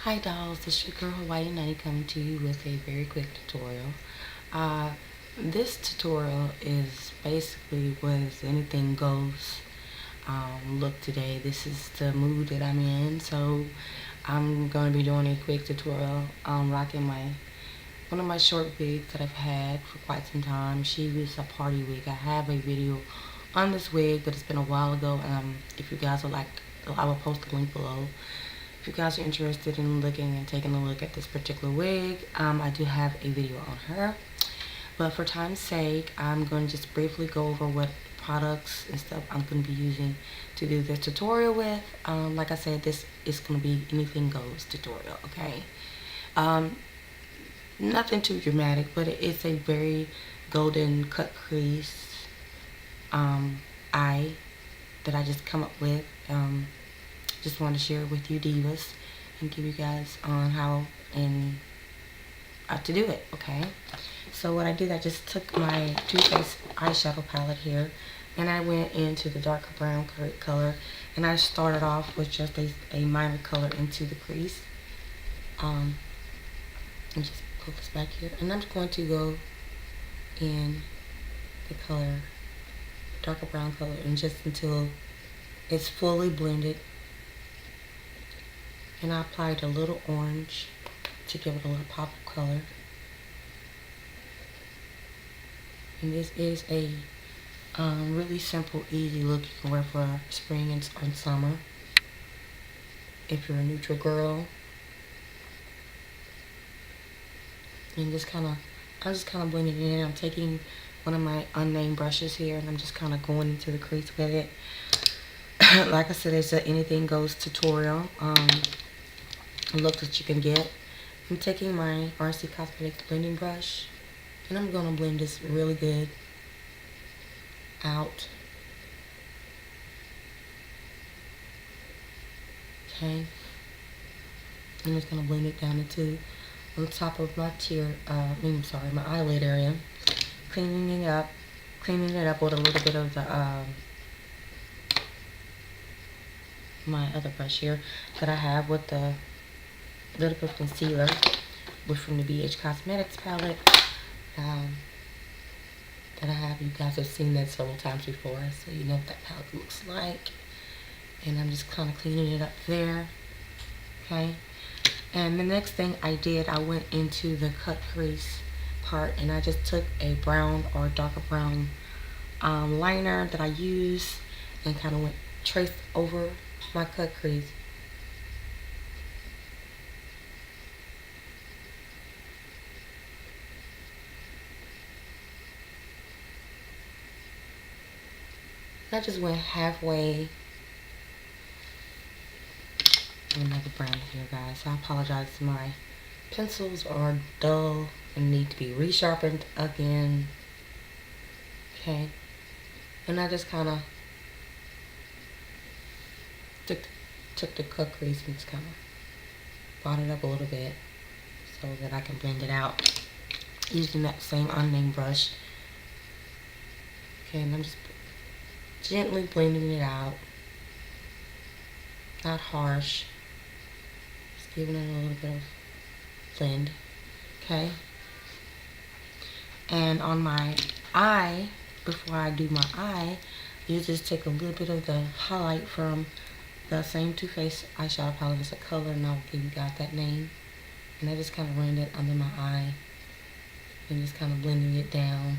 Hi dolls, it's your girl Hawaii Nutty coming to you with a very quick tutorial. Uh, this tutorial is basically was anything goes look today. This is the mood that I'm in, so I'm going to be doing a quick tutorial rocking one of my short wigs that I've had for quite some time. She was a party wig. I have a video on this wig, but it's been a while ago. If you guys would like, I will post the link below. If you guys are interested in looking and taking a look at this particular wig, I do have a video on her. But for time's sake, I'm going to just briefly go over what products and stuff I'm going to be using to do this tutorial with. Like I said, this is going to be anything goes tutorial, okay? Nothing too dramatic, but it's a very golden cut crease eye that I just come up with. Just want to share it with you divas and give you guys on how and to do it, okay? So what I did, I just took my Too Faced eyeshadow palette here and I went into the darker brown color and I started off with just a minor color into the crease. And just put this back here, and I'm just going to go in the color, darker brown color, and just until it's fully blended. And I applied a little orange to give it a little pop of color. And this is a really simple, easy look you can wear for spring and summer. If you're a neutral girl. And I'm just kind of blending it in. I'm taking one of my unnamed brushes here and I'm just kind of going into the crease with it. Like I said, it's a anything goes tutorial. Look that you can get. I'm taking my RC Cosmetics blending brush and I'm going to blend this really good out. Okay. I'm just going to blend it down into on top of my my eyelid area. Cleaning it up with a little bit of the my other brush here that I have with the little bit of concealer from the BH Cosmetics palette that I have. You guys have seen that several times before, so you know what that palette looks like. And I'm just kind of cleaning it up there. Okay. And the next thing I did, I went into the cut crease part and I just took a brown or darker brown liner that I use and kind of traced over my cut crease. I just went halfway. Another brown here, guys. I apologize. My pencils are dull and need to be resharpened again. Okay. And I just kind of took the cut crease and just kind of brought it up a little bit so that I can blend it out using that same unnamed brush. Okay, and I'm just gently blending it out. Not harsh. Just giving it a little bit of blend. Okay. And on my eye, before I do my eye, you just take a little bit of the highlight from the same Too Faced eyeshadow palette. It's a color, and I'll give you guys that name. And I just kind of ran it under my eye and just kind of blending it down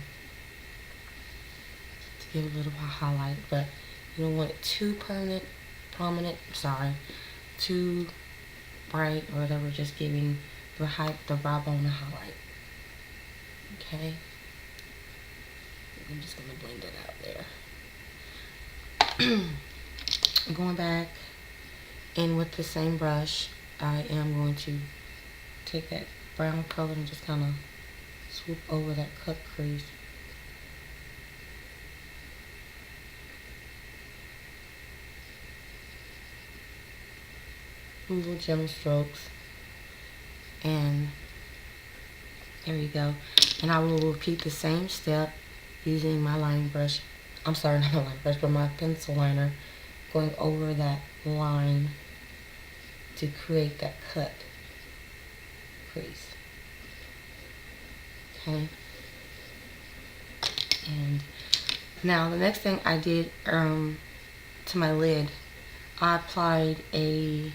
to give a little highlight, but you don't want it too prominent, too bright or whatever, just giving the vibe on the highlight. Okay. I'm just going to blend it out there. Going back in with the same brush, I am going to take that brown color and just kind of swoop over that cut crease. Little gentle strokes, and there you go. And I will repeat the same step using my line brush. I'm sorry, not my line brush, but my pencil liner, going over that line to create that cut crease. Okay. And now the next thing I did to my lid, I applied a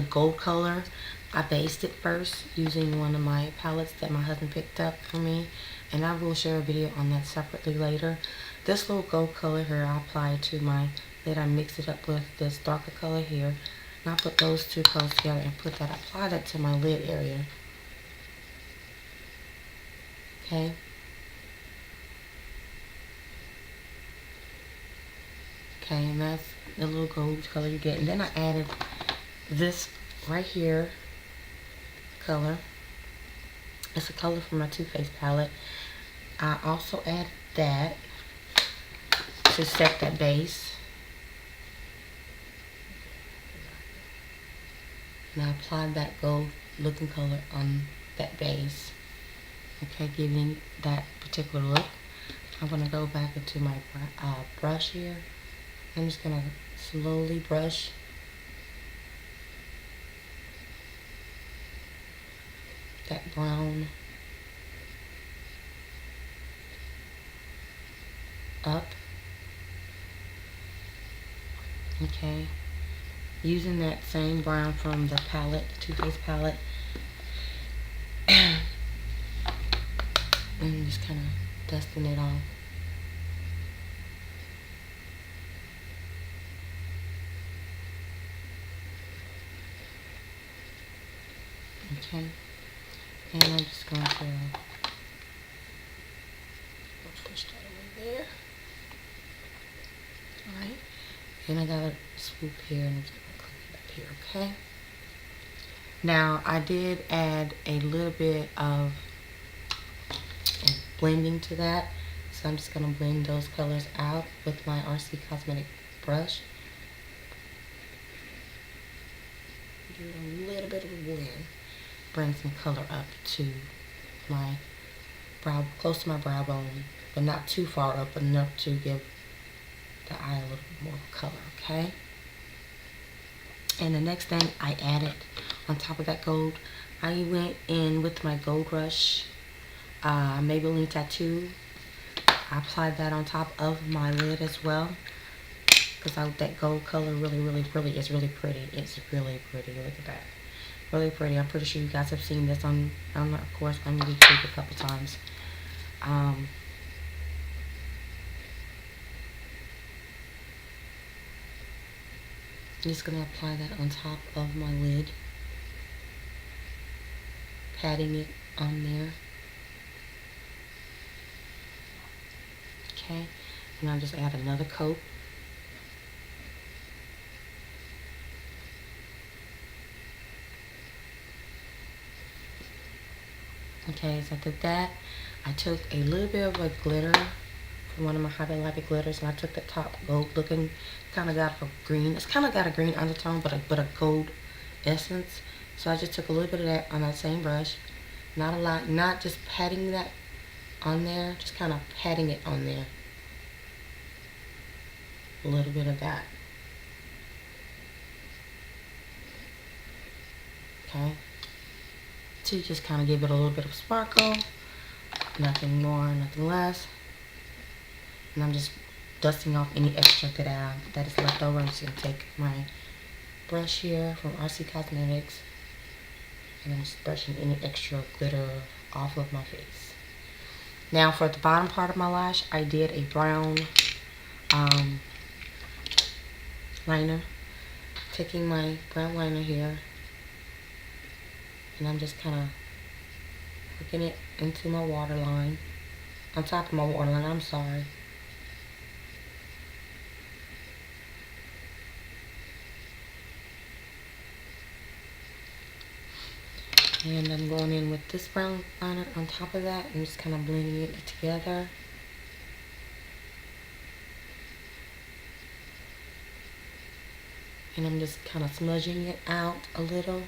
gold color. I based it first using one of my palettes that my husband picked up for me, and I will share a video on that separately later. This little gold color here I applied to my lid. I mixed it up with this darker color here, and I put those two colors together and apply that to my lid area. Okay. Okay, and that's the little gold color you get. And then I added this right here color. It's a color from my Too Faced palette. I also added that to set that base. And I applied that gold looking color on that base. Okay, giving that particular look. I'm going to go back into my brush here. I'm just going to slowly brush that brown up. Okay, using that same brown from the palette, the Too Faced palette, and just kind of dusting it off. Okay, and I'm just going to push that away there. Alright, and I got a swoop here, and I'm just going to clean it up here, okay? Now, I did add a little bit of blending to that, so I'm just going to blend those colors out with my RC Cosmetic brush. Do a little bit of a blend. Bring some color up to my brow, close to my brow bone, but not too far up, enough to give the eye a little bit more color, okay? And the next thing I added on top of that gold, I went in with my Gold Rush Maybelline Tattoo. I applied that on top of my lid as well, because that gold color really is really pretty. It's really pretty. Look at that. Really pretty. I'm pretty sure you guys have seen this on of course, on YouTube a couple times. I'm just going to apply that on top of my lid, patting it on there. Okay, and I'll just add another coat. Okay, so I did that. I took a little bit of a glitter from one of my Hobby Lobby glitters, and I took the top gold looking, kind of got a green. It's kind of got a green undertone, but a gold essence. So I just took a little bit of that on that same brush. Not a lot, not just patting that on there, just kind of patting it on there. A little bit of that. Okay. To just kind of give it a little bit of sparkle. Nothing more, nothing less. And I'm just dusting off any extra that is left over. I'm just going to take my brush here from RC Cosmetics, and I'm just brushing any extra glitter off of my face. Now for the bottom part of my lash, I did a brown liner. Taking my brown liner here, and I'm just kind of working it into my waterline, on top of my waterline, I'm sorry. And I'm going in with this brown liner on top of that and just kind of blending it together. And I'm just kind of smudging it out a little.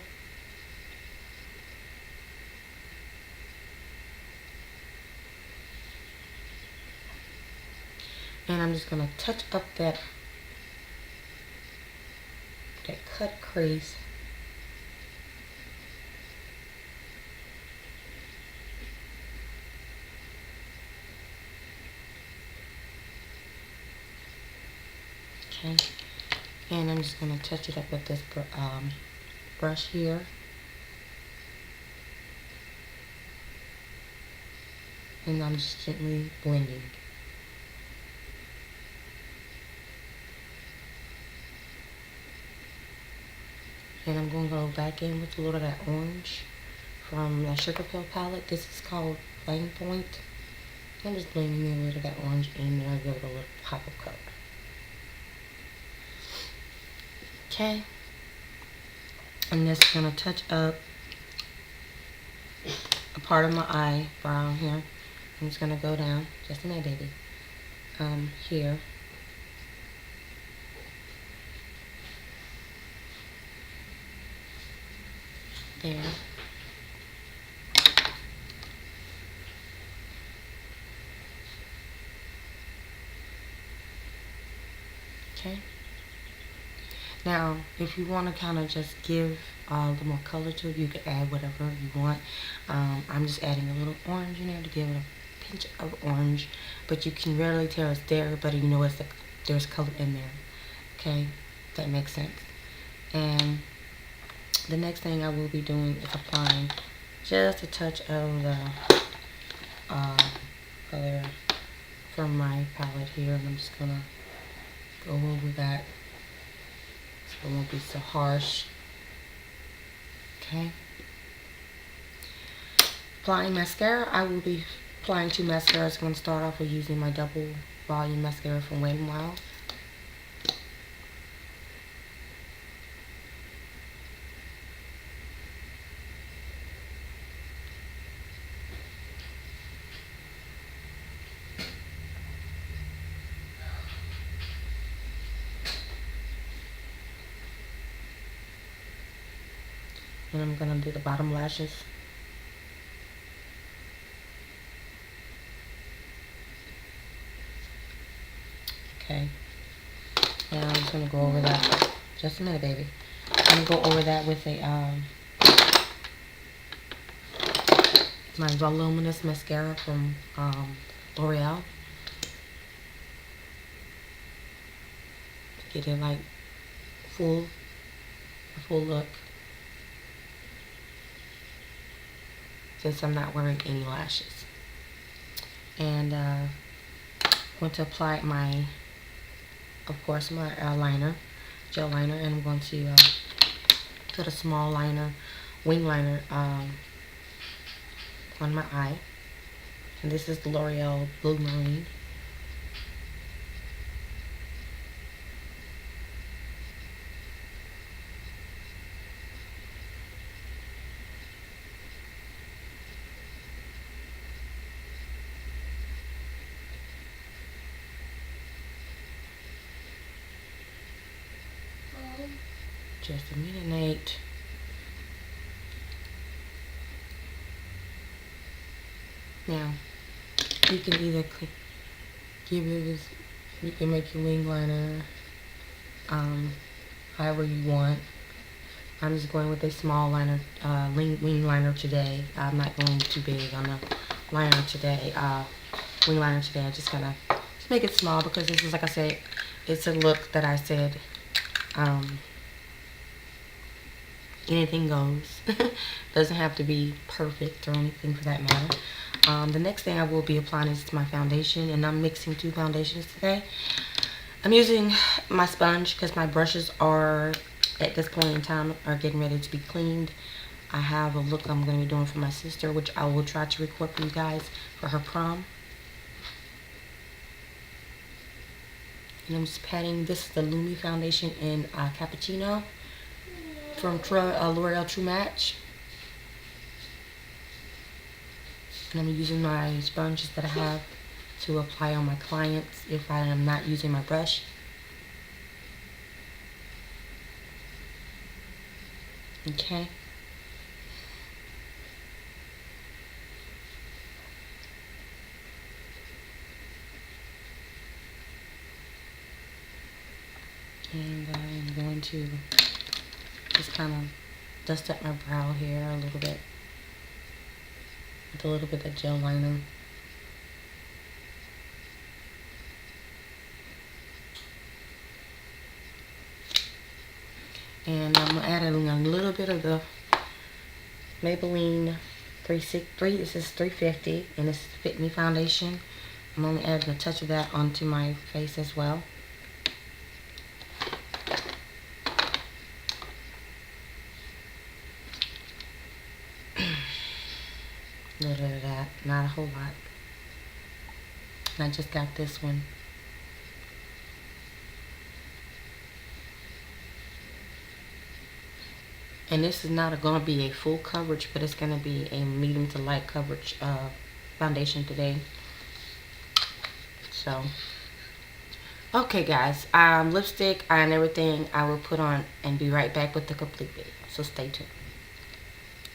And I'm just going to touch up that cut crease just going to touch it up with this brush here. And I'm just gently blending. And I'm going to go back in with a little of that orange from that Sugar Pill palette. This is called Flame Point. I'm just blending in a little of that orange in there, give it a little pop of color. Okay. And this is going to touch up a part of my eyebrow here. I'm just going to go down, just a minute, baby, here. There. Okay. Now, if you want to kind of just give a little more color to it, you can add whatever you want. I'm just adding a little orange in there to give it a pinch of orange, but you can rarely tell it's there, but you know there's color in there. Okay, that makes sense. And the next thing I will be doing is applying just a touch of the color from my palette here, and I'm just gonna go over that so it won't be so harsh. Okay. Applying mascara, I will be applying 2 mascaras. I'm going to start off with using my double volume mascara from Wet n Wild. And I'm going to do the bottom lashes. Okay. And I'm just going to go over that. Just a minute, baby. I'm going to go over that with a my voluminous mascara from L'Oreal. Get it like full look. Since I'm not wearing any lashes. And I'm going to apply of course, my liner, gel liner, and I'm going to put a small liner, wing liner, on my eye. And this is the L'Oreal Blue Marine. Just a minute, Nate. Now, you can either give it this, you can make your wing liner however you want. I'm just going with a small liner, wing liner today. I'm not going too big on the liner today, wing liner today. I'm just gonna make it small because this is, like I said, it's a look that I said, anything goes. Doesn't have to be perfect or anything for that matter. The next thing I will be applying is my foundation, and I'm mixing 2 foundations today. I'm using my sponge because my brushes are, at this point in time, are getting ready to be cleaned. I have a look I'm going to be doing for my sister, which I will try to record for you guys for her prom. And I'm just patting, this is the Lumi foundation in Cappuccino from L'Oreal True Match. And I'm using my sponges that I have to apply on my clients if I am not using my brush. Okay. And I'm going to just kind of dust up my brow here a little bit with a little bit of gel liner. And I'm adding a little bit of the Maybelline 363. This is 350, and this is Fit Me foundation. I'm only adding a touch of that onto my face as well. A little bit of that, not a whole lot. And I just got this one. And this is not going to be a full coverage, but it's going to be a medium to light coverage foundation today. So, okay guys, lipstick and everything I will put on and be right back with the complete video. So stay tuned.